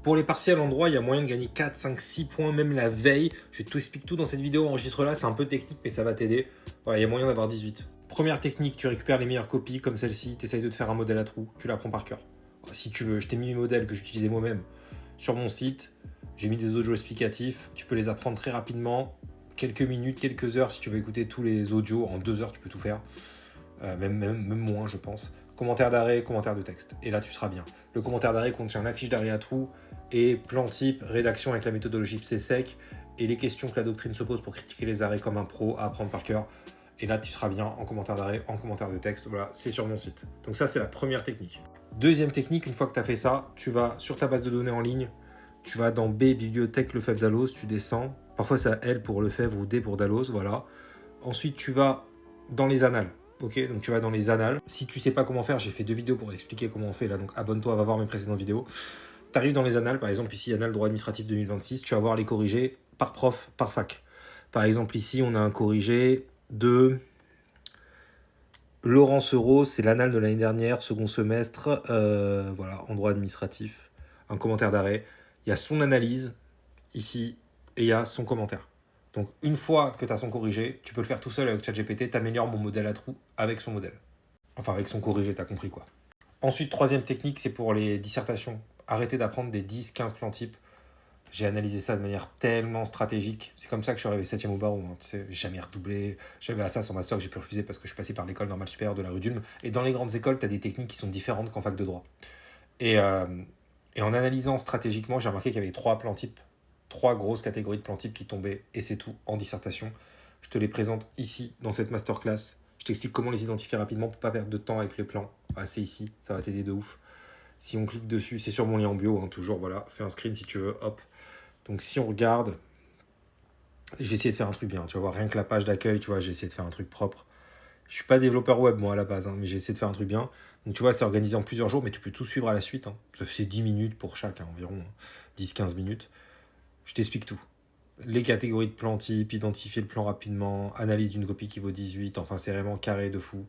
Pour les partiels en droit, il y a moyen de gagner 4, 5, 6 points, même la veille. Je t'explique tout dans cette vidéo, enregistre-la, c'est un peu technique, mais ça va t'aider. Voilà, il y a moyen d'avoir 18. Première technique, tu récupères les meilleures copies, comme celle-ci, tu essayes de te faire un modèle à trous, tu l'apprends par cœur. Voilà, si tu veux, je t'ai mis mes modèles que j'utilisais moi-même sur mon site. J'ai mis des audios explicatifs, tu peux les apprendre très rapidement. Quelques minutes, quelques heures, si tu veux écouter tous les audios, en 2 heures, tu peux tout faire. Même moins, je pense. Commentaire d'arrêt, commentaire de texte. Et là, tu seras bien. Le commentaire d'arrêt contient la fiche d'arrêt à trous et plan type, rédaction avec la méthodologie PSEC et les questions que la doctrine se pose pour critiquer les arrêts comme un pro à apprendre par cœur. Et là, tu seras bien en commentaire d'arrêt, en commentaire de texte. Voilà, c'est sur mon site. Donc ça, c'est la première technique. Deuxième technique, une fois que tu as fait ça, tu vas sur ta base de données en ligne, tu vas dans B, bibliothèque Lefebvre Dalloz, tu descends. Parfois, c'est L pour Lefebvre ou D pour Dalloz, voilà. Ensuite, tu vas dans les annales. Ok, donc tu vas dans les annales. Si tu sais pas comment faire, j'ai fait 2 vidéos pour expliquer comment on fait là, donc abonne-toi, va voir mes précédentes vidéos. Tu arrives dans les annales, par exemple ici, annales droit administratif 2026, tu vas voir les corrigés par prof, par fac. Par exemple ici, on a un corrigé de Laurent Seureau, c'est l'annale de l'année dernière, second semestre, voilà, en droit administratif, un commentaire d'arrêt. Il y a son analyse ici et il y a son commentaire. Donc une fois que tu as son corrigé, tu peux le faire tout seul avec ChatGPT, t'améliores mon modèle à trous avec son modèle. Enfin avec son corrigé, t'as compris quoi. Ensuite, troisième technique, c'est pour les dissertations. Arrêtez d'apprendre des 10-15 plans types. J'ai analysé ça de manière tellement stratégique. C'est comme ça que je suis arrivé 7e au barreau. Hein. Tu sais, jamais redoublé. J'avais à ça sur master que j'ai pu refuser parce que je suis passé par l'école normale supérieure de la rue d'Ulm. Et dans les grandes écoles, tu as des techniques qui sont différentes qu'en fac de droit. Et, euh, et en analysant stratégiquement, j'ai remarqué qu'il y avait 3 plans types, 3 grosses catégories de plans types qui tombaient. Et c'est tout en dissertation. Je te les présente ici dans cette masterclass. Je t'explique comment les identifier rapidement pour pas perdre de temps avec les plans. Ah, c'est ici, ça va t'aider de ouf. Si on clique dessus, c'est sur mon lien en bio, hein, toujours, voilà. Fais un screen si tu veux, hop. Donc si on regarde, j'ai essayé de faire un truc bien, tu vas voir, rien que la page d'accueil, tu vois, j'ai essayé de faire un truc propre. Je suis pas développeur web, moi, à la base, hein, mais j'ai essayé de faire un truc bien. Donc tu vois, c'est organisé en plusieurs jours, mais tu peux tout suivre à la suite. Hein. Ça fait 10 minutes pour chaque, hein, environ 10-15 minutes. Je t'explique tout. Les catégories de plans type, identifier le plan rapidement, analyse d'une copie qui vaut 18, enfin c'est vraiment carré de fou.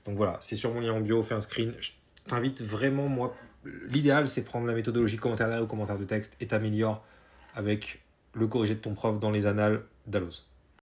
Donc voilà, c'est sur mon lien en bio, fais un screen. Je t'invite vraiment, moi, l'idéal c'est prendre la méthodologie commentaire d'arrêt ou commentaire de texte et t'améliores avec le corrigé de ton prof dans les annales d'Alloz.